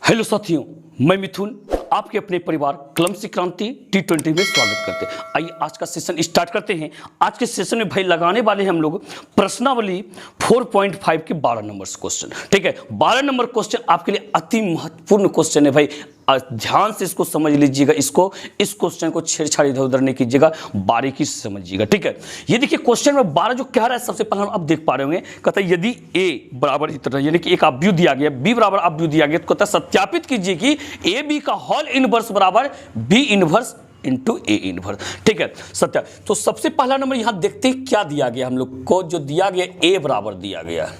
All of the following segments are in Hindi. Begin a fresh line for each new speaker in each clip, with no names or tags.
हेलो साथियों, मैं मिथुन आपके अपने परिवार कलम से क्रांति T20 में स्वागत करते हैं। आइए आज का सेशन स्टार्ट करते हैं। आज के सेशन में भाई लगाने वाले हैं हम लोग प्रश्नावली 4.5 के 12 नंबर क्वेश्चन। ठीक है, 12 नंबर क्वेश्चन आपके लिए अति महत्वपूर्ण क्वेश्चन है भाई। ध्यान से इसको समझ लीजिएगा, इस क्वेश्चन को छेड़छाड़ इधर उधर नहीं कीजिएगा, बारीकी से समझिएगा। ठीक है, ये देखिए क्वेश्चन में 12 जो कह रहा है, सबसे पहले आप देख पा रहे होंगे, कहता है यदि ए बराबर इतना यानी कि एक अवयव दिया गया, बी बराबर अवयव दिया गया, तो कहता है सत्यापित कीजिए कि ए बी का होल इनवर्स बराबर B inverse into A inverse. ठीक है, सत्या। तो सबसे पहला नंबर यहां देखते हैं क्या दिया गया हम लोग को। जो दिया गया ए बराबर दिया गया,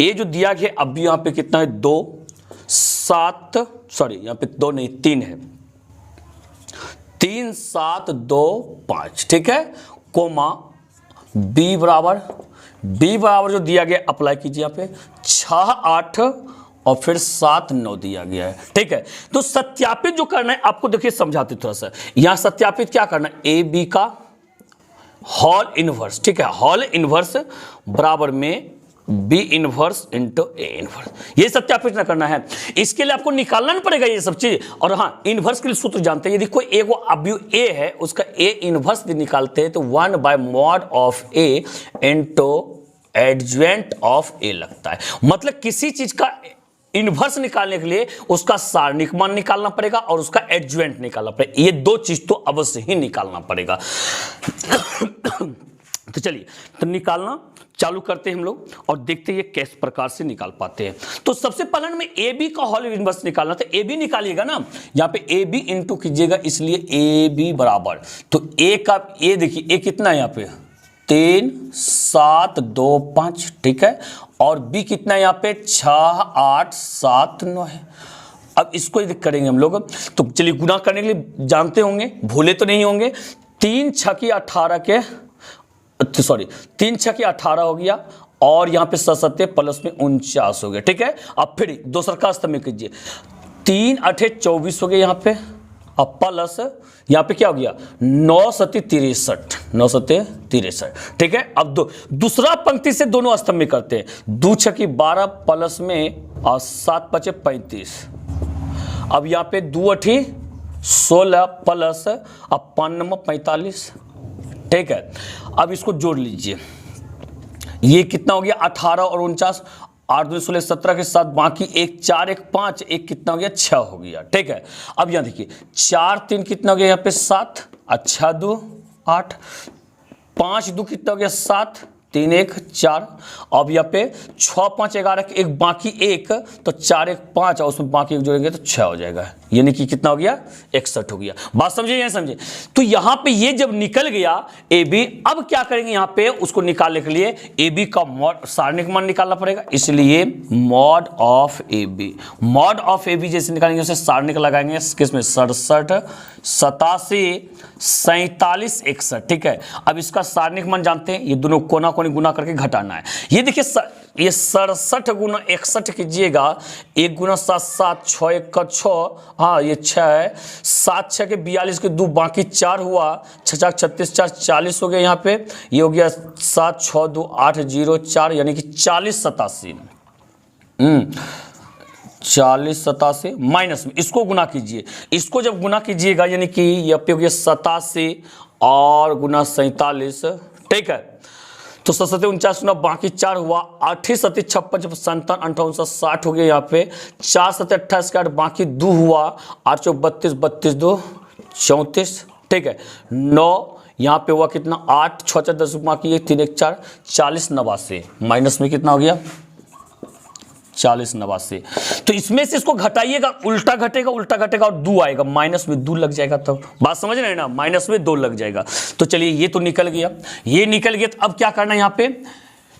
ए जो दिया गया अब यहां पे कितना है 2 7 सॉरी यहाँ पे 2 नहीं 3 है, 3 7 2 5। ठीक है, कोमा बी बराबर जो दिया गया अप्लाई कीजिए यहाँ पे 6 8 और फिर 7 9 दिया गया है। ठीक है, तो सत्यापित जो करना है आपको देखिए समझाते थोड़ा सा। यहां सत्यापित क्या करना है, ए बी का होल इनवर्स। ठीक है, होल इनवर्स बराबर में B inverse into A inverse, ये सत्यापित ना करना है। इसके लिए आपको निकालना नहीं पड़ेगा ये सब चीज। और हाँ, इनवर्स के लिए सूत्र जानते हैं, यदि कोई एक अवयव ए है उसका ए इनवर्स निकालते हैं तो 1/mod of A into adjoint of A लगता है। मतलब किसी चीज का इनवर्स निकालने के लिए उसका सारणिक मान निकालना पड़ेगा और उसका एडज्वेंट निकालना पड़ेगा। ये दो चीज तो अवश्य ही निकालना पड़ेगा। तो चलिए तो निकालना चालू करते हैं हम लोग और देखते हैं ये किस प्रकार से निकाल पाते हैं। तो सबसे पहले में ए बी का होल इनवर्स निकालना, तो ए बी निकालिएगा ना, यहाँ पे ए बी इंटू कीजिएगा, इसलिए ए बी बराबर तो ए का ए देखिए ए कितना है यहाँ पे 3 7 2 5। ठीक है, और बी कितना है यहाँ पे 6 8 7 9 है। अब इसको यदि करेंगे हम लोग तो चलिए गुना करने के लिए जानते होंगे, भूले तो नहीं होंगे। 3 6 18 के सॉरी 3 6 18 हो गया और यहाँ पे 7 प्लस में 49 हो गया। ठीक है, अब फिर दूसरा का स्तंभ में कीजिए, 3 8 24 हो गया यहाँ पे, अब प्लस यहाँ पे क्या हो गया 9 7 63 9 7 63। ठीक है, अब दूसरा पंक्ति से दोनों स्तंभ में करते हैं, 2 6 12 प्लस में और 7 5 35। अब यहाँ पे 2 8 16 प्लस अब 5 9 45। ठीक है, अब इसको जोड़ लीजिए, ये कितना हो गया 18 और 49, 8 2 16 17 के साथ बाकी 1 4 1 5 1 कितना हो गया 6 हो गया। ठीक है, अब यहाँ देखिए 4 3 कितना हो गया यहाँ पे 7, अच्छा 2 8, 5 2 कितना हो गया 7, 3 1 4। अब यहाँ पे 6 5 11 के एक बाकी 1 तो 4 1 5 और उसमें बाकी 1 जोड़ेंगे तो 6 हो जाएगा, यानी कि कितना हो गया 61 हो गया। बात समझे या समझे? तो यहाँ पे ये जब निकल गया ए बी, अब क्या करेंगे यहाँ पे उसको निकालने के लिए ए बी का मॉड सारणिक मान निकालना पड़ेगा, इसलिए mod of A B, mod of A B जैसे निकालेंगे उसे सारणिक लगाएंगे किसमें 67 87 47 61। ठीक है, अब इसका सारणिक मान जानते हैं, ये दोनों कोना कोनी गुना करके घटाना है। ये देखिए ये 67 गुना 61 कीजिएगा, 1 गुना 7 7 6 1 का 6, हाँ ये 6 है, 7 6 के 42 के 2 बाकी 4 हुआ, 6 4 36 4 40 हो गया। यहाँ पे ये हो गया 7 6 2 8 0 4 यानी कि 40 87 40 87 माइनस में इसको गुना कीजिए, इसको जब गुना कीजिएगा यानी कि ये पे हो गया 87 और गुना 47। ठीक है, तो 7 49 गुना बाकी 4 हुआ, 8 7 56 57 58 60 हो गया। यहाँ पे 4 7 28 के 8 बाकी 2 हुआ, 8 4 32 32 2 34। ठीक है, 9 यहाँ पे हुआ कितना 8 6 4 10 बाकी 1 3 1 4 40 89 माइनस में कितना हो गया 40 89। तो इसमें से इसको घटाइएगा, उल्टा घटेगा और 2 आएगा, माइनस में 2 लग जाएगा। तो बात समझ रहे हैं ना, माइनस में 2 लग जाएगा। तो चलिए ये तो निकल गया, ये निकल गया। तो अब क्या करना है यहाँ पे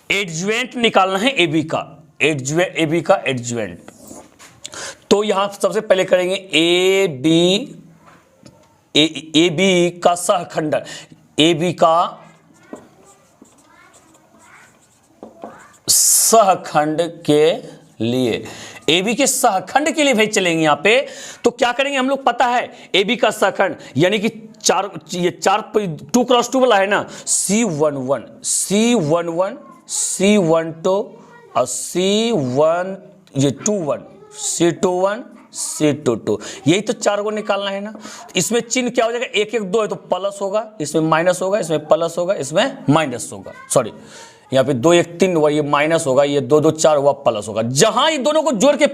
एडज्वेंट निकालना है ए बी का, ए बी का एडज्वेंट। तो यहां सबसे पहले करेंगे ए बी का सहखंडन, ए बी का सहखंड के लिए, ए बी के सहखंड के लिए भाई चलेंगे यहाँ पे। तो क्या करेंगे हम लोग पता है, ए बी का सहखंड यानी कि 4 2 क्रॉस 2 वाला है ना, C11 C11 C12 और C1 ये 21 C21 C22, यही तो चार को निकालना है ना। इसमें चिन्ह क्या हो जाएगा, 1 1 2 है तो प्लस होगा, इसमें माइनस होगा, इसमें प्लस होगा, इसमें माइनस होगा, सॉरी यहाँ पे 2 1 3 हुआ, ये माइनस होगा, ये 2 2 4 हुआ प्लस होगा। जहां ये दोनों को जोड़ के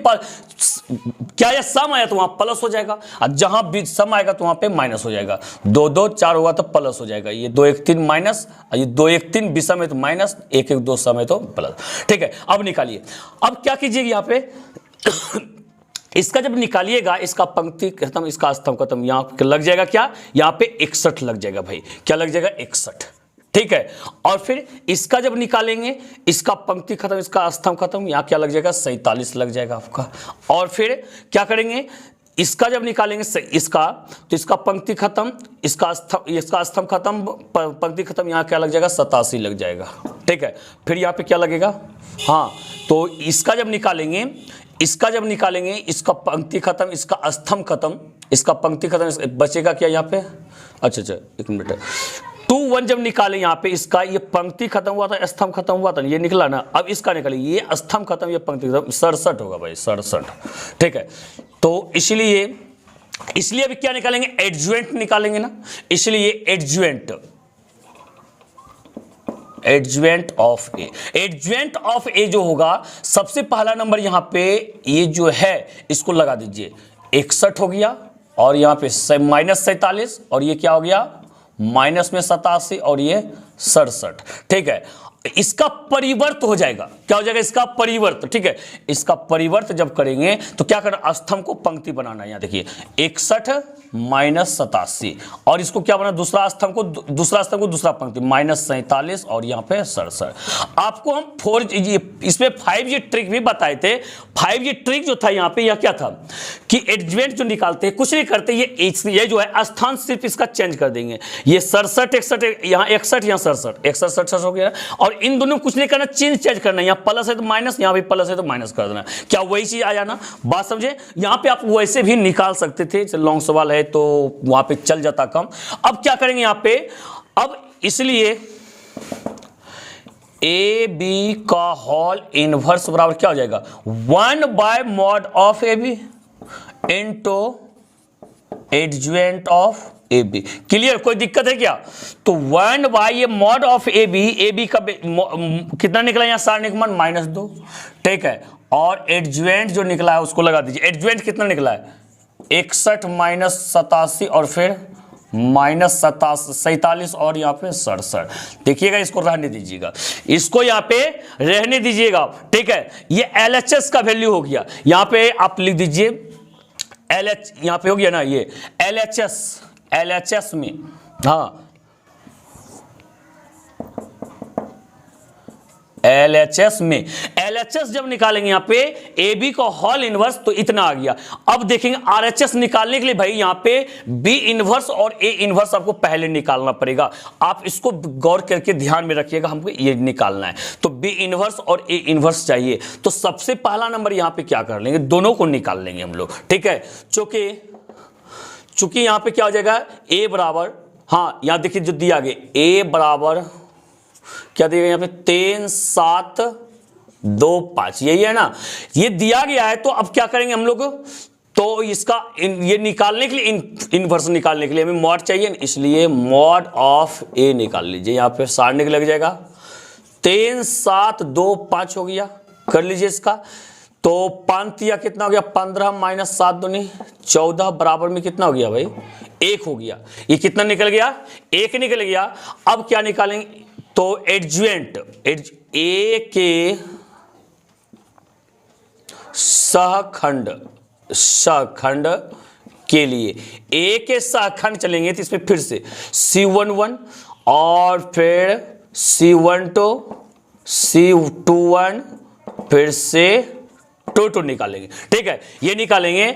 क्या ये सम आया तो वहां प्लस हो जाएगा, और जहां भी सम आएगा तो वहां पे माइनस हो जाएगा। 2 2 4 हुआ तो प्लस हो जाएगा, ये 2 1 3 माइनस, ये 2 1 3 विषम है तो माइनस, 1 1 2 सम है तो प्लस। ठीक है, अब निकालिए। अब क्या कीजिएगा यहाँ पे इसका जब निकालिएगा, इसका पंक्ति खत्म, इसका स्तंभ खत्म, यहां लग जाएगा क्या, यहां पे 61 लग जाएगा भाई, क्या लग जाएगा 61। ठीक है, और फिर इसका जब निकालेंगे, इसका पंक्ति खत्म, इसका स्तंभ खत्म, यहां क्या लग जाएगा 47 लग जाएगा आपका। और फिर क्या करेंगे, इसका जब निकालेंगे इसका, तो इसका पंक्ति खत्म, इसका स्तंभ खत्म, पंक्ति खत्म, यहां क्या लग जाएगा 87 लग जाएगा। ठीक है, फिर यहां पे क्या लगेगा, हाँ तो इसका जब निकालेंगे, इसका पंक्ति खत्म, इसका स्तंभ खत्म, इसका पंक्ति खत्म, बचेगा क्या यहाँ पे, अच्छा 1 मिनट, 2 1 जब निकालें यहाँ पे, इसका ये पंक्ति खत्म हुआ था, स्तंभ खत्म हुआ था, ये निकला ना। अब इसका निकालिए, ये स्तंभ खत्म, ये पंक्ति खत्म, 67 होगा भाई, 67। ठीक है, तो इसलिए अभी क्या निकालेंगे, एडजुएंट निकालेंगे ना, इसलिए एडजुएंट ऑफ ए जो होगा, सबसे पहला नंबर यहां पे ये जो है इसको लगा दीजिए, 61 हो गया, और यहां पे -47, और ये क्या हो गया माइनस में 87, और ये 67। ठीक है, इसका परिवर्त हो जाएगा, क्या हो जाएगा इसका परिवर्त। ठीक है, इसका परिवर्त जब करेंगे तो क्या करना, स्तंभ को पंक्ति बनाना है। यहां देखिए 61 -87, और इसको क्या बना, दूसरा स्तंभ को दूसरा पंक्ति, -47, और यहां पे 67। आपको हम 4G इसमें 5G ट्रिक भी बताए थे। 5G ट्रिक जो था यहाँ पे, यह क्या था कि एडजुएंट जो निकालते हैं, कुछ नहीं करते, ये जो है स्थान सिर्फ इसका चेंज कर देंगे, ये 67 61, यहाँ 61 यहाँ 67, 61 67 हो गया। और इन दोनों कुछ नहीं करना, चिन्ह चेंज करना, यहाँ प्लस है तो माइनस, यहाँ भी प्लस है तो माइनस कर देना, क्या वही चीज आ जाना, बात समझे। यहाँ पे आप वैसे भी निकाल सकते थे, लॉन्ग सवाल है तो वहां पे चल जाता काम। अब क्या करेंगे यहाँ पे, अब इसलिए ए बी का होल इनवर्स बराबर क्या हो जाएगा, 1/mod of A B into adjoint of A B. Clear, कोई दिक्कत है क्या, तो 1 ये मॉड ऑफ ए बी का कितना निकला, यहाँ सारणी का मान -2। ठीक है, और एडजुएंट जो निकला है उसको लगा दीजिए, एडजुएंट कितना निकला है 61 -87, और फिर -47, और यहाँ पे 67। देखिएगा, इसको रहने दीजिएगा, इसको यहाँ पे रहने दीजिएगा। ठीक है, ये LHS का वैल्यू हो गया, यहाँ पे आप लिख दीजिए LH, यहाँ पे हो गया ना ये LHS में, हाँ LHS जब निकालेंगे यहाँ पे ए बी का होल इनवर्स, तो इतना आ गया। अब देखेंगे RHS निकालने के लिए भाई यहाँ पे बी इनवर्स और ए इनवर्स आपको पहले निकालना पड़ेगा। आप इसको गौर करके ध्यान में रखिएगा, हमको ये निकालना है, तो बी इनवर्स और ए इनवर्स चाहिए। तो सबसे पहला नंबर यहाँ पे क्या कर लेंगे, दोनों को निकाल लेंगे हम लोग। ठीक है, चूंकि यहाँ पे क्या हो जाएगा, ए बराबर, हाँ यहाँ देखिए जो दिया गया, ए बराबर क्या दिया गया यहाँ पे 3 7 2 5, यही है ना, ये दिया गया है। तो अब क्या करेंगे हम लोग, तो इसका ये निकालने के लिए, इनवर्स निकालने के लिए हमें मॉड चाहिए, इसलिए मॉड ऑफ ए निकाल लीजिए। यहाँ पे सारणी लग जाएगा 3 7 2 5 हो गया, कर लीजिए इसका। तो 5 या कितना हो गया 15 -7 दूनी 14, बराबर में कितना हो गया भाई 1 हो गया। ये कितना निकल गया, 1 निकल गया। अब क्या निकालेंगे, तो एडजुएंट ए के सहखंड के लिए, ए के सहखंड चलेंगे तो इसमें फिर से C11 और फिर C12 C21 फिर से 2 निकालेंगे। ठीक है, ये निकालेंगे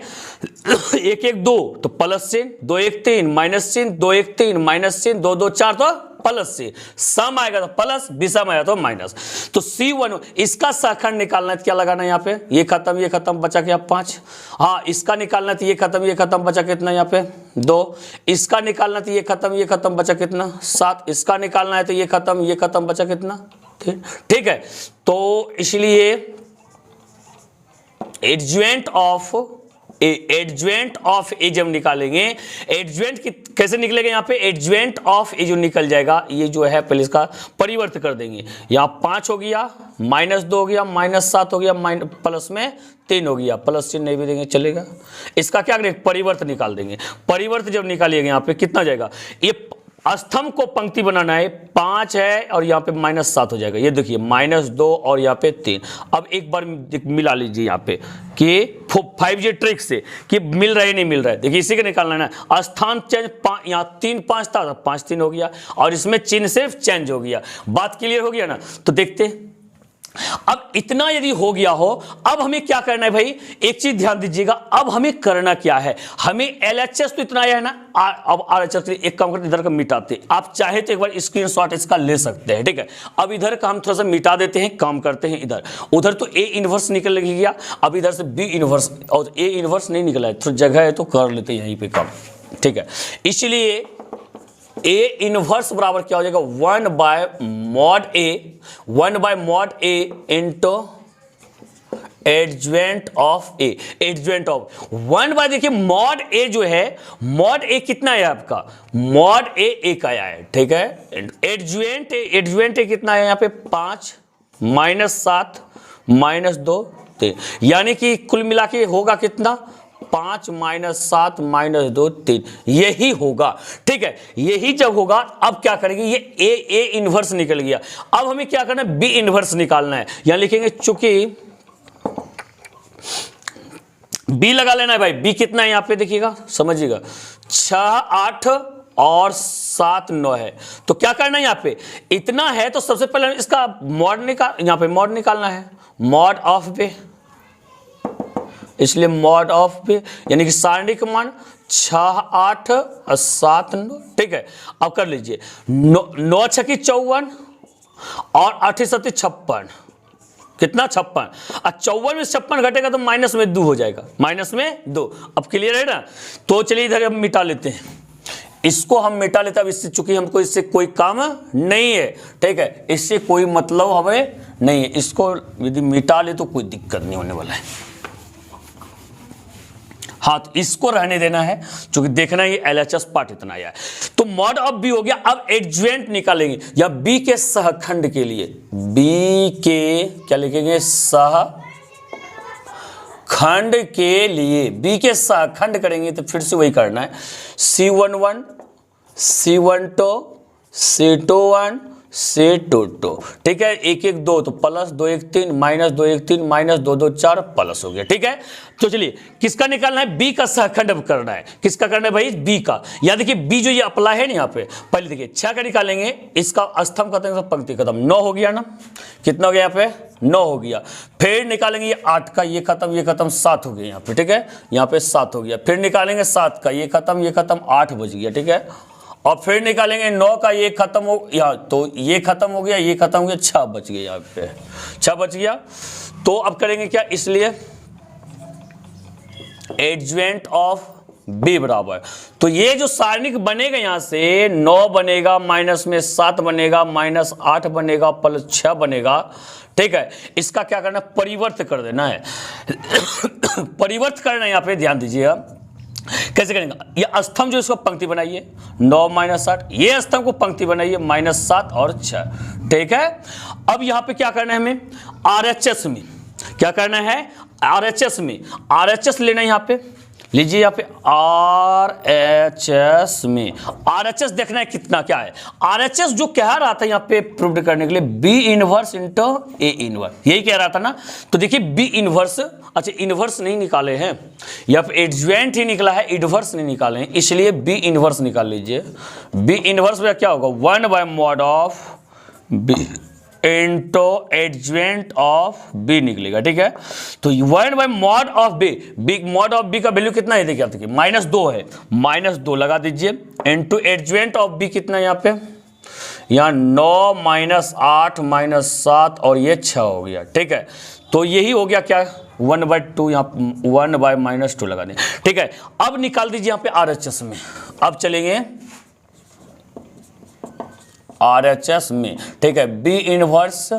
1 1 2 तो प्लस से, 2 1 3 माइनस से, 2 1 3 माइनस से, 2 2 4 तो प्लस से, सम आएगा तो प्लस, विषम आएगा तो माइनस। तो C1 इसका सहखंड निकालना है, क्या लगाना है यहाँ पे, ये खत्म बचा क्या 5। हाँ, इसका निकालना है, ये खत्म बचा कितना यहाँ पे 2। इसका निकालना है, ये खत्म बचा कितना 7। इसका निकालना है तो ये खत्म बचा कितना 3। ठीक है, तो इसलिए एडजुएंट ऑफ एडज्वेंट ऑफ ए जब निकालेंगे, एडज्वेंट कैसे निकलेगा यहाँ पे, एडज्वेंट ऑफ ए जो निकल जाएगा, ये जो है पहले इसका परिवर्त कर देंगे। यहाँ 5 हो गया, -2 हो गया, -7 हो गया, प्लस में 3 हो गया, प्लस चिन्ह नहीं भी देंगे चलेगा। इसका क्या करेंगे, परिवर्त निकाल देंगे। परिवर्त जब निकालिएगा यहाँ पे कितना जाएगा, ये स्तंभ को पंक्ति बनाना है, 5 है और यहाँ पे -7 हो जाएगा। ये देखिए -2 और यहाँ पे 3। अब एक बार मिला लीजिए यहाँ पे कि 5G ट्रिक से कि मिल रहा है नहीं मिल रहा है। देखिए इसी का निकालना है ना, स्थान चेंज, यहाँ 3 5 था, 5 3 हो गया और इसमें चिन्ह सिर्फ चेंज हो गया। बात क्लियर हो गया ना। तो देखते हैं अब इतना यदि हो गया हो, अब हमें क्या करना है भाई, एक चीज ध्यान दीजिएगा, अब हमें करना क्या है, हमें LHS तो इतना आया है ना, अब RHS एक काम करते इधर का मिटाते। आप चाहे तो एक बार स्क्रीनशॉट इसका ले सकते हैं, ठीक है। अब इधर का हम थोड़ा सा मिटा देते हैं, काम करते हैं इधर। उधर तो A इनवर्स निकल गया, अब इधर से B इनवर्स, और A इनवर्स नहीं निकला है, थोड़ी जगह है तो कर लेते हैं यहीं पे काम, ठीक है। इसलिए A इनवर्स बराबर क्या हो जाएगा, 1/mod A into adjoint of A, adjoint of 1 देखिए mod A जो है, mod A कितना है आपका, mod A 1 आया है, ठीक है। एडज्वेंट A कितना है यहाँ पे 5 -7 -2 3, यानी कि कुल मिला के होगा कितना, 5 -7 -2 3, यही होगा, ठीक है। यही जब होगा अब क्या करेंगे, ये A इनवर्स निकल गया। अब हमें क्या करना है, B इनवर्स निकालना है। यहां लिखेंगे चूंकि B लगा लेना है भाई। B कितना है यहाँ पे देखिएगा, समझिएगा 6 8 और 7 9 है। तो क्या करना है यहाँ पे, इतना है तो सबसे पहले इसका मॉड यहाँ पे मॉड निकालना है, मॉड ऑफ B, इसलिए मॉड ऑफ B यानी कि सारणी का मान 6 8 और 7 9, ठीक है। अब कर लीजिए 9 6 54 और 8 7 56, कितना 56, और 54 में 56 घटेगा तो माइनस में 2 हो जाएगा, -2। अब क्लियर है ना। तो चलिए इधर हम मिटा लेते हैं, इसको हम मिटा लेते हैं। अब इससे चूंकि हमको इससे कोई काम नहीं है, ठीक है, इससे कोई मतलब हमें नहीं है। इसको यदि मिटा ले तो कोई दिक्कत नहीं होने वाला है। हाँ, तो इसको रहने देना है क्योंकि देखना ये LHS पार्ट इतना आया है। तो मॉड ऑफ B हो गया। अब एडज्वेंट निकालेंगे या B के सहखंड के लिए, B के क्या लिखेंगे, सहखंड के लिए, B के सहखंड करेंगे तो फिर से वही करना है, C11 C12 C21 C22, ठीक है। 1 1 2 तो प्लस 2 1 3 -2 1 3 -2 2 4 प्लस हो गया, ठीक है। तो चलिए किसका निकालना है, B का सहखंड करना है। किसका करना है भाई, B का। या देखिए B जो ये अप्लाई है ना यहाँ पे, पहले देखिए 6 का निकालेंगे, इसका स्तंभ खत्म, पंक्ति खत्म, 9 हो गया ना, कितना हो गया यहाँ पे 9 हो गया। फिर निकालेंगे ये 8 का, ये खत्म 7 हो गया यहाँ पे, ठीक है। यहाँ पे 7 हो गया। फिर निकालेंगे 7 का, ये खत्म 8 बच गया, ठीक है। और फिर निकालेंगे 9 का, ये खत्म हो यहाँ, तो ये खत्म हो गया, ये खत्म हो गया, 6 बच गया यहाँ पे, 6 बच गया। तो अब करेंगे क्या, इसलिए एडज्वेंट ऑफ B बराबर, तो ये जो सारणिक बनेगा यहाँ से 9 बनेगा, माइनस में 7 बनेगा, -8 बनेगा, प्लस 6 बनेगा, ठीक है। इसका क्या करना है, परिवर्त कर देना है। परिवर्त करना है यहाँ पे, ध्यान दीजिएगा कैसे करेंगे। ये स्तंभ जो इसको पंक्ति बनाइए 9 -8, ये स्तंभ को पंक्ति बनाइए -7 और 6, ठीक है। अब यहाँ पे क्या करना है हमें, RHS में क्या करना है, RHS में RHS लेना है। यहाँ पे लीजिए, यहाँ पे RHS में RHS देखना है कितना क्या है। RHS जो कह रहा था यहाँ पे प्रूव करने के लिए, B inverse into A inverse, यही कह रहा था ना। तो देखिए B इनवर्स, अच्छा इनवर्स नहीं निकाले हैं, यहाँ पे एडज्वेंट ही निकला है, इनवर्स नहीं निकाले हैं, इसलिए B इनवर्स निकाल लीजिए। B इनवर्स में क्या होगा, 1/mod of B into adjoint of B निकलेगा, ठीक है। तो 1/mod of B, mod of B का वैल्यू कितना है देखिए, -2 है, -2 लगा दीजिए, इंटू एडज्वेंट ऑफ B कितना है यहाँ पे, यहाँ 9 -8 -7 और ये 6 हो गया, ठीक है। तो यही हो गया क्या, 1/2, यहाँ 1/-2 लगा दें, ठीक है। अब निकाल दीजिए यहाँ पे RHS में। अब चलेंगे RHS में, ठीक है। B inverse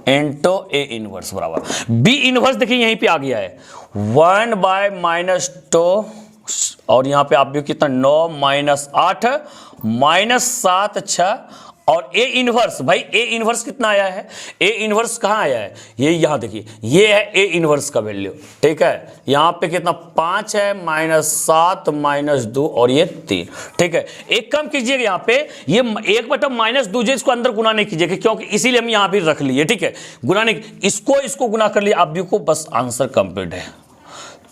into A inverse बराबर, B इनवर्स देखिए यहीं पे आ गया है 1/-2 और यहाँ पे आप भी कितना 9 -8 -7 6 और ए इनवर्स, भाई ए इनवर्स कितना आया है, ए इनवर्स कहाँ आया है, ये यहाँ देखिए, ये है ए इनवर्स का वैल्यू, ठीक है। यहाँ पे कितना 5 है -7 -2 और ये 3, ठीक है। एक काम कीजिएगा यहाँ पे, ये 1/-2 इसको अंदर गुना नहीं कीजिएगा, क्योंकि इसीलिए हम यहाँ भी रख लिए, ठीक है। गुना नहीं, इसको गुना कर लिए आप भी को, बस आंसर कंप्लीट है।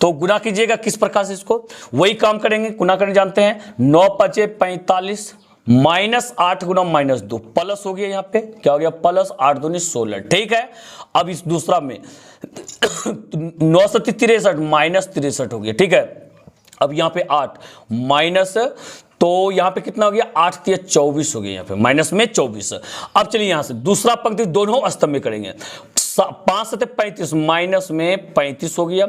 तो गुना कीजिएगा किस प्रकार से, इसको वही काम करेंगे, गुना करने जानते हैं। 9 5 45 -8 गुना -2 प्लस हो गया, यहाँ पे क्या हो गया प्लस 8 दूनी 16, ठीक है। अब इस दूसरा में 9 7 63 -63 हो गया, ठीक है। अब यहाँ पे 8 माइनस, तो यहाँ पे कितना हो गया 8 3 24 हो गया, यहाँ पे माइनस में 24। अब चलिए यहाँ से दूसरा पंक्ति दोनों स्तंभ में करेंगे। 5 7 35 माइनस में 35 हो गया,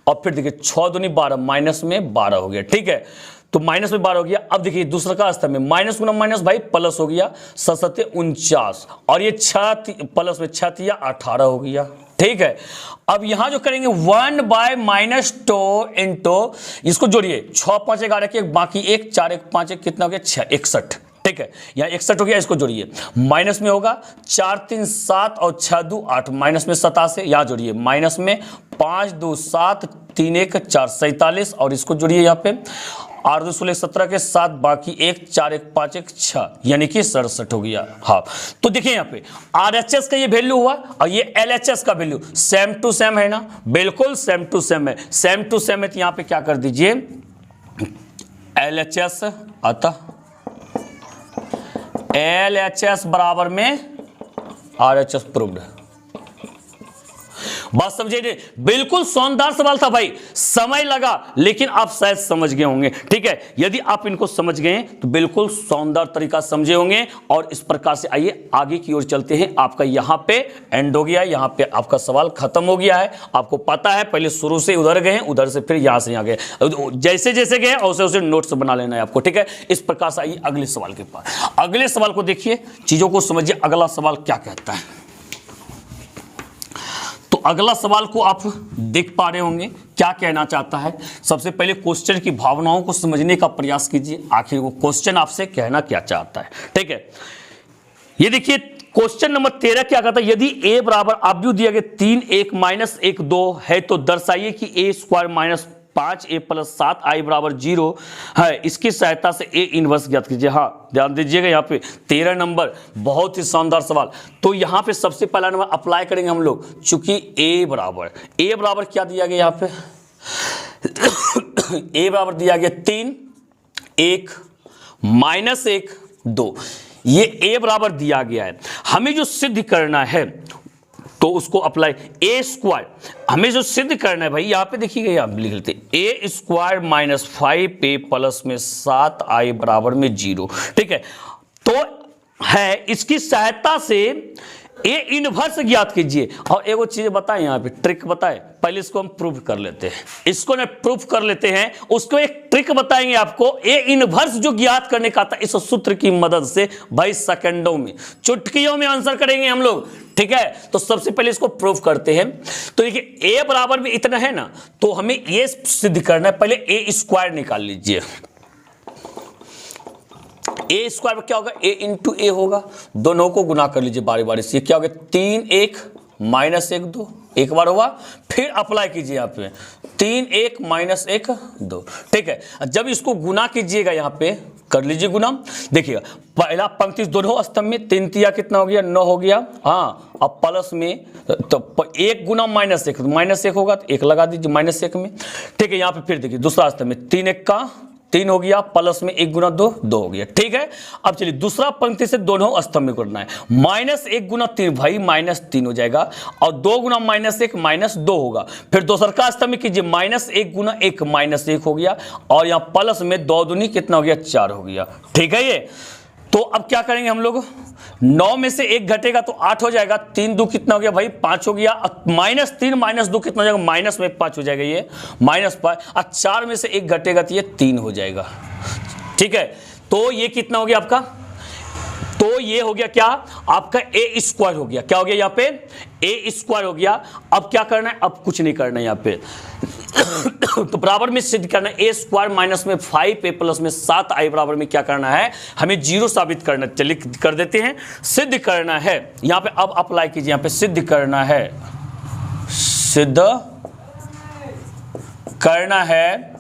और फिर देखिए 6 दूनी 12 माइनस में 12 हो गया, ठीक है। तो माइनस में 12 हो गया। अब देखिए दूसरा का स्तंभ में माइनस गुना माइनस भाई प्लस हो गया, 7 7 49 और ये 6 प्लस में 6 3 18 हो गया, ठीक है। अब यहां जो करेंगे 1/-2 इंटू, इसको जोड़िए 6 5 11 के बाकी 1 4 1 5 1 कितना हो गया 6 61, ठीक है। यहाँ 61 हो गया, इसको जोड़िए माइनस में होगा 4 3 7 और 6 2 8 माइनस में 87, यहाँ जोड़िए माइनस में 5 2 7 3 1 4 47 और इसको जोड़िए यहाँ पे 8 2 16 17 के साथ बाकी 1 4 1 5 1 6 यानी कि 67 हो गया। हाँ, तो देखिए यहाँ पे RHS का ये वैल्यू हुआ और ये LHS का वैल्यू सेम टू सेम है ना, बिल्कुल सेम टू सेम है। सेम टू सेम है तो यहाँ पे क्या कर दीजिए LHS अतः LHS बराबर में RHS प्रूव्ड है। बात समझिए, बिल्कुल शानदार सवाल था भाई, समय लगा लेकिन आप शायद समझ गए होंगे, ठीक है। यदि आप इनको समझ गए तो बिल्कुल शानदार तरीका समझे होंगे। और इस प्रकार से आइए आगे की ओर चलते हैं। आपका यहां पे एंड हो गया, यहां पे आपका सवाल खत्म हो गया है। आपको पता है पहले शुरू से उधर गए, उधर से फिर यहां से यहां गए, जैसे जैसे गए वैसे वैसे नोट्स बना लेना है आपको, ठीक है। इस प्रकार से आइए अगले सवाल के पास। अगले सवाल को देखिए, चीजों को समझिए, अगला सवाल क्या कहता है। तो अगला सवाल को आप देख पा रहे होंगे क्या कहना चाहता है। सबसे पहले क्वेश्चन की भावनाओं को समझने का प्रयास कीजिए, आखिर वो क्वेश्चन आपसे कहना क्या चाहता है, ठीक है। ये देखिए क्वेश्चन नंबर 13 क्या कहता है, यदि a बराबर आप भी दिया गया 3 1 माइनस 1 2 है तो दर्शाइए कि a square minus 5a plus 7i बराबर 0 है, इसकी सहायता से a इनवर्स ज्ञात कीजिए। हाँ, ध्यान दीजिएगा यहाँ पे 13 नंबर, बहुत ही शानदार सवाल। तो यहाँ पे सबसे पहला नंबर अप्लाई करेंगे हम लोग, चूंकि a बराबर क्या दिया गया यहाँ पे a बराबर दिया गया 3 1 माइनस 1 2, ये a बराबर दिया गया है। हमें जो सिद्ध करना है तो उसको अप्लाई, ए स्क्वायर हमें जो सिद्ध करना है भाई, यहां पे देखिएगा, यहां लिख लेते ए स्क्वायर माइनस 5a प्लस में 7i बराबर में 0, ठीक है। तो है इसकी सहायता से ए इनवर्स ज्ञात कीजिए। और एगो चीज बताएं, यहाँ पे ट्रिक बताएं, पहले इसको हम प्रूफ कर लेते हैं, इसको ना प्रूफ कर लेते हैं, उसको एक ट्रिक बताएंगे आपको। ए इनवर्स जो ज्ञात करने का था इस सूत्र की मदद से भाई सेकंडों में, चुटकियों में आंसर करेंगे हम लोग, ठीक है। तो सबसे पहले इसको प्रूफ करते हैं। तो देखिए ए बराबर में इतना है ना, तो हमें ये सिद्ध करना है, पहले ए स्क्वायर निकाल लीजिए। ए स्क्वायर क्या होगा, ए इंटू ए होगा, दोनों को गुना कर लीजिए बारी बारी से। क्या होगा 3 1 माइनस 1 2, एक बार हुआ, फिर अप्लाई कीजिए यहाँ पे 3 1 माइनस 1 2, ठीक है। जब इसको गुना कीजिएगा यहाँ पे कर लीजिए गुना, देखिएगा पहला पंक्ति दोनों स्तंभ में 3 3 कितना हो गया 9 हो गया। हाँ, अब प्लस में तो 1 गुना माइनस 1, माइनस 1 होगा तो 1 लगा दीजिए माइनस 1 में, ठीक है। यहाँ पे फिर देखिए दूसरा स्तंभ में 3 1 का 3 हो गया, प्लस में 1 गुना 2 2 हो गया, ठीक है। अब चलिए दूसरा पंक्ति से दोनों स्तंभ में करना है, माइनस 1 गुना 3 भाई माइनस 3 हो जाएगा, और 2 गुना माइनस 1 माइनस 2 होगा। फिर दूसरा का स्तंभ में कीजिए, माइनस 1 गुना 1 माइनस 1 हो गया, और यहाँ प्लस में 2 दूनी कितना हो गया 4 हो गया, ठीक है। ये तो अब क्या करेंगे हम लोग, 9 में से 1 घटेगा तो 8 हो जाएगा, 3 2 कितना हो गया भाई 5 हो गया, माइनस 3 माइनस 2 कितना हो जाएगा, माइनस में 5 हो जाएगा, ये माइनस 5, और 4 में से 1 घटेगा तो ये 3 हो जाएगा, ठीक है। तो ये कितना हो गया आपका, तो ये हो गया क्या आपका ए स्क्वायर हो गया, क्या हो गया यहाँ पे ए स्क्वायर हो गया। अब क्या करना है, अब कुछ नहीं करना है यहाँ पे तो बराबर में सिद्ध करना ए स्क्वायर माइनस में 5a प्लस में 7i बराबर में क्या करना है, हमें 0 साबित करना, चलिए कर देते हैं। सिद्ध करना है, यहां पे अब अप्लाई कीजिए, यहां पे सिद्ध करना है, सिद्ध करना है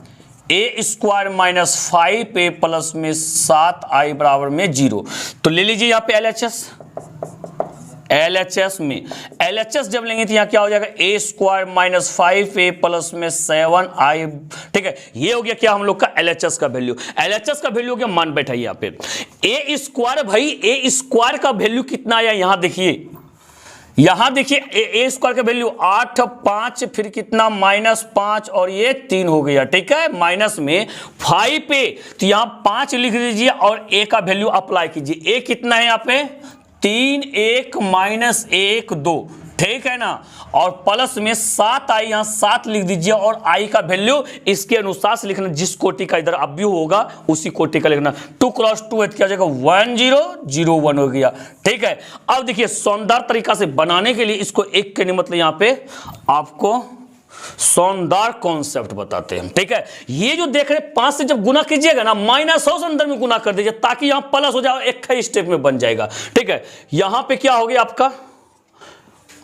ए स्क्वायर माइनस 5a प्लस में 7i बराबर में 0। तो ले लीजिए यहां पे LHS में LHS जब लेंगे तो यहाँ क्या हो जाएगा, ए स्क्वायर माइनस 5a प्लस में 7i, ठीक है। ये हो गया क्या हम लोग का LHS का वैल्यू। LHS का वैल्यू हो गया, मान बैठाइए यहाँ पे ए स्क्वायर, भाई ए स्क्वायर का वैल्यू कितना आया, यहाँ देखिए, यहां देखिए ए स्क्वायर का वैल्यू 8, 5 फिर कितना -5 और ये 3 हो गया, ठीक है। माइनस में 5 पे तो यहां 5 लिख दीजिए और ए का वैल्यू अप्लाई कीजिए। ए कितना है यहाँ पे 3, 1 -1 2, ठीक है ना। और प्लस में 7i, यहां 7 लिख दीजिए और i का वैल्यू इसके अनुसार से लिखना, जिस कोटि का इधर अवयव होगा उसी कोटि का लिखना। 2 × 2 क्या हो जाएगा 1 0 0 1 हो गया, ठीक है। अब देखिए शानदार तरीका से बनाने के लिए इसको एक के मतलब यहां पे आपको शानदार कॉन्सेप्ट बताते हैं, ठीक है। ये जो देख रहे 5 से जब गुना कीजिएगा ना, -100 से अंदर में गुना कर दीजिए ताकि यहां प्लस हो जाए, एक ही स्टेप में बन जाएगा, ठीक है। यहां पे क्या हो गया आपका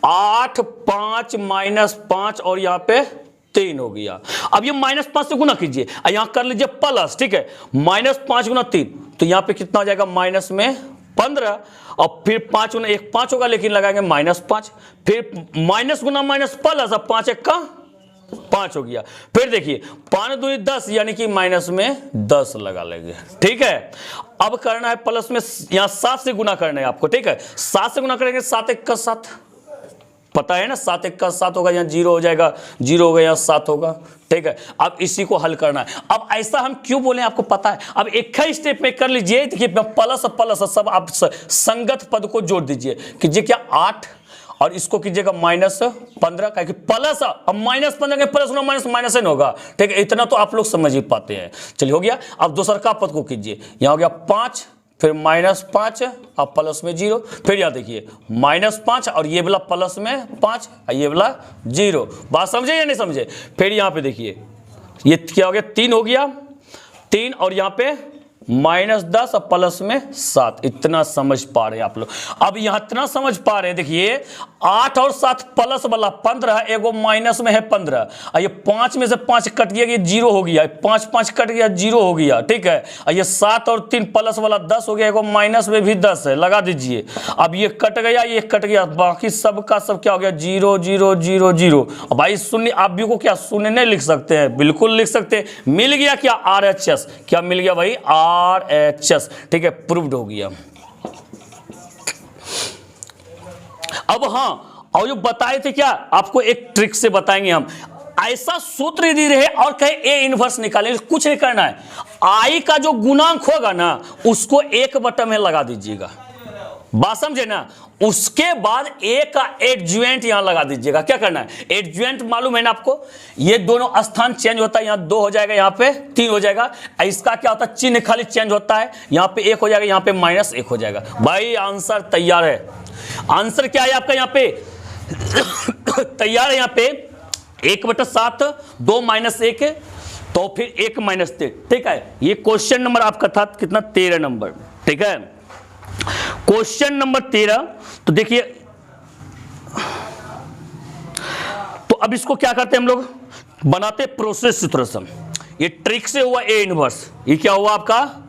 8, 5 -5 और यहां पे 3 हो गया। अब ये -5 से गुना कीजिए, यहां कर लीजिए प्लस, ठीक है। -5 × 3 तो यहां पे कितना हो जाएगा माइनस में 15 और फिर 5 × 1 5 होगा, लेकिन लगाएंगे -5, फिर माइनस गुना माइनस प्लस, अब 5 1 का 5 हो गया। फिर देखिए 5 दूनी 10 यानी कि माइनस में 10 लगा लेंगे, ठीक है। अब करना है प्लस में, यहां 7 से गुना करना है आपको, ठीक है। 7 से गुना करेंगे 7 1 का 7, पता है ना 7 1 का 7 होगा, यहाँ 0 हो जाएगा, 0 होगा यहाँ 7 होगा, ठीक है। अब इसी को हल करना है। अब ऐसा हम क्यों बोले आपको पता है, अब एक ही स्टेप में कर लीजिए। देखिए प्लस प्लस सब आप संगत पद को जोड़ दीजिए, कीजिए क्या 8 और इसको कीजिएगा -15 का, प्लस अब -15 के प्लस माइनस न होगा, ठीक है। इतना तो आप लोग समझ ही पाते हैं, चलिए हो गया। अब दूसरा का पद को कीजिए, यहाँ हो गया 5 फिर -5 अब प्लस में 0, फिर यहाँ देखिए -5 और ये वाला प्लस में 5 और ये वाला 0। बात समझे या नहीं समझे। फिर यहाँ पे देखिए ये क्या हो गया 3 हो गया, 3 और यहाँ पे -10 और प्लस में 7। इतना समझ पा रहे हैं आप लोग। अब यहाँ इतना समझ पा रहे हैं, देखिए 8 और 7 प्लस वाला 15, एगो माइनस में है 15 और ये 5 में से 5 कट गया, ये 0 हो गया, 5 5 कट गया 0 हो गया, ठीक है। और ये 7 और 3 प्लस वाला 10 हो गया, एगो माइनस में भी 10 है, लगा दीजिए। अब ये कट गया, ये कट गया, बाकी सब का सब क्या हो गया 0 0 0 0। अब भाई शून्य आप भी को क्या शून्य नहीं लिख सकते हैं, बिल्कुल लिख सकते हैं। मिल गया क्या RHS, क्या मिल गया भाई RHS, ठीक है, प्रूव्ड हो गया। अब हाँ, और जो बताए थे क्या आपको एक ट्रिक से बताएंगे हम। ऐसा सूत्र यदि रहे और कहे ए इनवर्स निकालेंगे, कुछ नहीं करना है, आई का जो गुणांक होगा ना उसको 1 बटा में लगा दीजिएगा, बात समझे ना। उसके बाद ए का एडज्वाइंट यहां लगा दीजिएगा। क्या करना है, एडज्वाइंट मालूम है ना आपको, ये दोनों स्थान चेंज होता है, यहां 2 हो जाएगा, यहां पे 3 हो जाएगा। इसका क्या होता है, चिन्ह खाली चेंज होता है, यहां पे 1 हो जाएगा, यहां पे -1 हो जाएगा। भाई आंसर तैयार है। आंसर क्या है आपका यहाँ पे तैयार है, यहाँ पे 1/7 2 -1 तो फिर 1 -3, ठीक है। ये क्वेश्चन नंबर आपका था कितना 13 नंबर, ठीक है। Question number 13। तो देखिए, तो अब इसको क्या करते हैं हम लोग, बनाते प्रोसेस सूत्र से। ये ट्रिक से हुआ ए इनवर्स, ये क्या हुआ आपका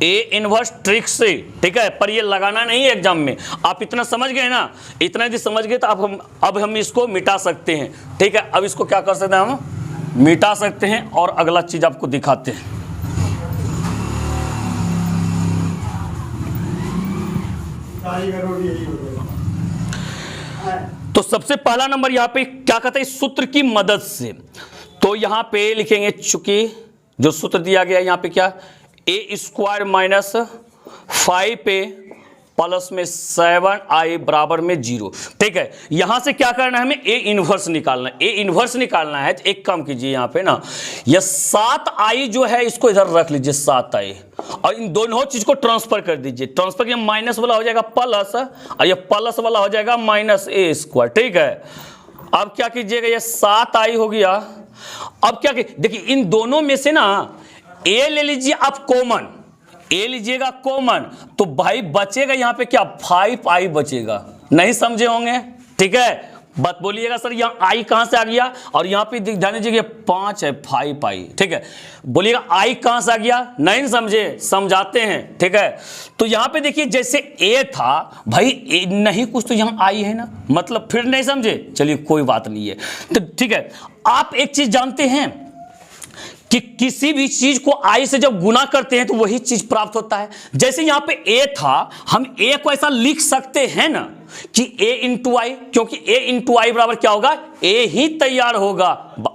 ए इनवर्स ट्रिक से, ठीक है। पर ये लगाना नहीं है एग्जाम में, आप इतना समझ गए ना, इतना यदि समझ गए तो अब हम इसको मिटा सकते हैं, ठीक है। अब इसको क्या कर सकते हैं, हम मिटा सकते हैं और अगला चीज आपको दिखाते हैं। तो सबसे पहला नंबर यहां पे क्या कहते हैं, सूत्र की मदद से। तो यहां पे लिखेंगे, चूंकि जो सूत्र दिया गया यहां पे क्या, ए स्क्वायर माइनस 5a प्लस में 7i बराबर में 0, ठीक है। यहां से क्या करना है, हमें ए इनवर्स निकालना है। ए इनवर्स निकालना है तो एक काम कीजिए, यहां पे ना ये 7i जो है इसको इधर रख लीजिए 7i, और इन दोनों चीज को ट्रांसफर कर दीजिए। ट्रांसफर किया, माइनस वाला हो जाएगा प्लस और ये प्लस वाला हो जाएगा -a², ठीक है। अब क्या कीजिएगा, ये 7i हो गया अब क्या देखिए, इन दोनों में से ना ए ले लीजिए आप कॉमन, ए लीजिएगा कॉमन, तो भाई बचेगा यहां पे क्या 5i बचेगा। नहीं समझे होंगे, ठीक है, बात बोलिएगा सर यहाँ आई कहां से आ गया, और यहां पे ध्यान दीजिए 5 है 5i, ठीक है, बोलिएगा आई कहां से आ गया, नहीं समझे, समझाते हैं, ठीक है। तो यहां पे देखिए जैसे ए था भाई नहीं कुछ तो यहां आई है ना, मतलब फिर नहीं समझे, चलिए कोई बात नहीं है। तो ठीक है, आप एक चीज जानते हैं कि किसी भी चीज को आई से जब गुना करते हैं तो वही चीज प्राप्त होता है। जैसे यहां पे ए था, हम ए को ऐसा लिख सकते हैं ना कि a इंटू आई, क्योंकि a इंटू आई बराबर क्या होगा, a ही तैयार होगा।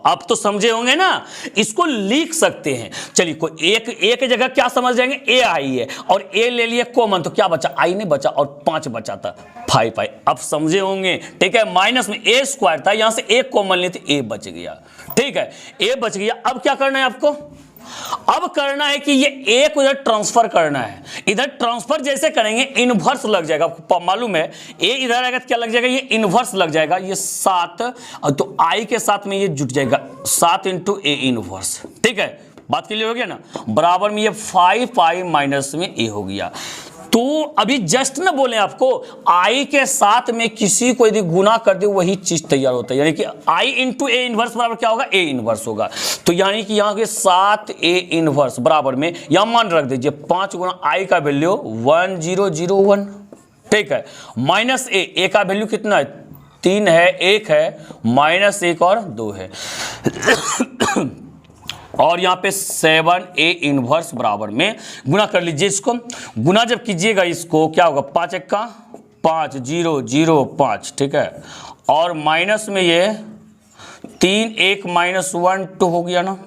अब तो समझे होंगे ना, इसको लिख सकते हैं। चलिए कोई एक की जगह क्या समझ जाएंगे, a आई है और a ले लिए कॉमन, तो क्या बचा, i नहीं बचा और 5 बचा था 5i। अब समझे होंगे, ठीक है। माइनस में a स्क्वायर था, यहां से a कॉमन लिए थे, a बच गया, ठीक है, a बच गया। अब क्या करना है आपको, अब करना है कि ये ए को इधर ट्रांसफर करना है। इधर ट्रांसफर जैसे करेंगे इनवर्स लग जाएगा, आपको मालूम है ए इधर आएगा तो क्या लग जाएगा, ये इनवर्स लग जाएगा, ये 7 तो आई के साथ में ये जुट जाएगा 7 इंटू ए इनवर्स, ठीक है, बात क्लियर हो गया ना। बराबर में ये 5i माइनस में ए हो गया। तो अभी जस्ट ना बोले आपको, आई के साथ में किसी को यदि गुना कर दे वही चीज तैयार होता है, यानी कि आई इंटू ए इनवर्स बराबर क्या होगा, ए इनवर्स होगा। तो यानी कि यहाँ के 7a इनवर्स बराबर में यहाँ मान रख दीजिए 5 गुना आई का वैल्यू 1001, ठीक है, माइनस ए का वैल्यू कितना है, 3 है, 1 है, माइनस 1 और 2 है और यहाँ पे 7a इनवर्स बराबर में गुना कर लीजिए। इसको गुना जब कीजिएगा इसको क्या होगा, 5 1 का 5 0 0 5, ठीक है, और माइनस में ये 3 1 माइनस 1 2 हो गया ना।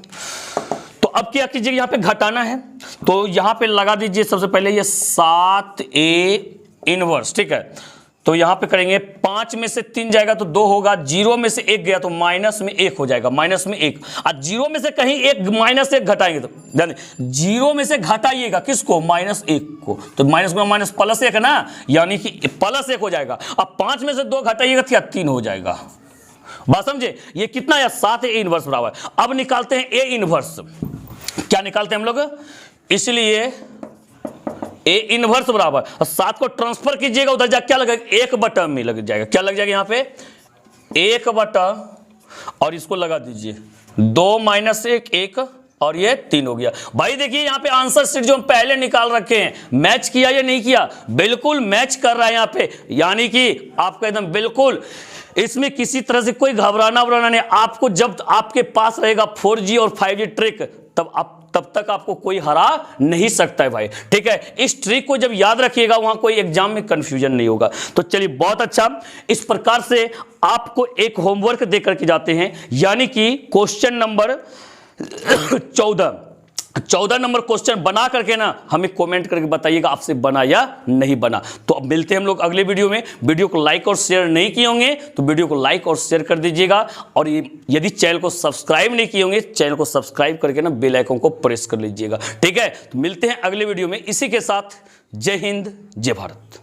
तो अब क्या कीजिएगा, यहाँ पे घटाना है तो यहाँ पे लगा दीजिए सबसे पहले ये 7a इनवर्स, ठीक है। तो यहां पे करेंगे 5 में से 3 जाएगा तो 2 होगा, 0 में से 1 गया तो माइनस में 1 हो जाएगा, माइनस में 1। और 0 में से कहीं एक माइनस 1 घटाएंगे तो जाने 0 में से घटाइएगा किसको, माइनस 1 को, तो माइनस में माइनस प्लस 1 है ना, यानी कि प्लस 1 हो जाएगा। अब 5 में से 2 घटाइएगा तो क्या 3 हो जाएगा। बात समझे, ये कितना है 7a इनवर्स बराबर। अब निकालते हैं a इनवर्स, क्या निकालते हैं हम लोग, इसलिए ए इनवर्स बराबर 7 को ट्रांसफर कीजिएगा उधर जा, क्या लगेगा 1 में लग जाएगा, क्या लग जाएगा यहाँ पे 1 और इसको लगा दीजिए 2 माइनस 1 1 और ये 3 हो गया। भाई देखिए यहाँ पे आंसर शीट जो हम पहले निकाल रखे हैं, मैच किया या नहीं किया, बिल्कुल मैच कर रहा है यहाँ पे, यानी कि आपका एकदम बिल्कुल इसमें किसी तरह से कोई घबराना नहीं। आपको जब आपके पास रहेगा 4G और 5G ट्रिक, तब तक आपको कोई हरा नहीं सकता है भाई, ठीक है। इस ट्रिक को जब याद रखिएगा वहां कोई एग्जाम में कंफ्यूजन नहीं होगा। तो चलिए बहुत अच्छा, इस प्रकार से आपको एक होमवर्क देकर के जाते हैं, यानी कि क्वेश्चन नंबर 14 नंबर क्वेश्चन बना करके ना हमें कमेंट करके बताइएगा आपसे बना या नहीं बना। तो अब मिलते हैं हम लोग अगले वीडियो में। वीडियो को लाइक और शेयर नहीं किए होंगे तो वीडियो को लाइक और शेयर कर दीजिएगा, और यदि चैनल को सब्सक्राइब नहीं किए होंगे चैनल को सब्सक्राइब करके ना बेल आइकन को प्रेस कर लीजिएगा, ठीक है। तो मिलते हैं अगले वीडियो में। इसी के साथ जय हिंद जय भारत।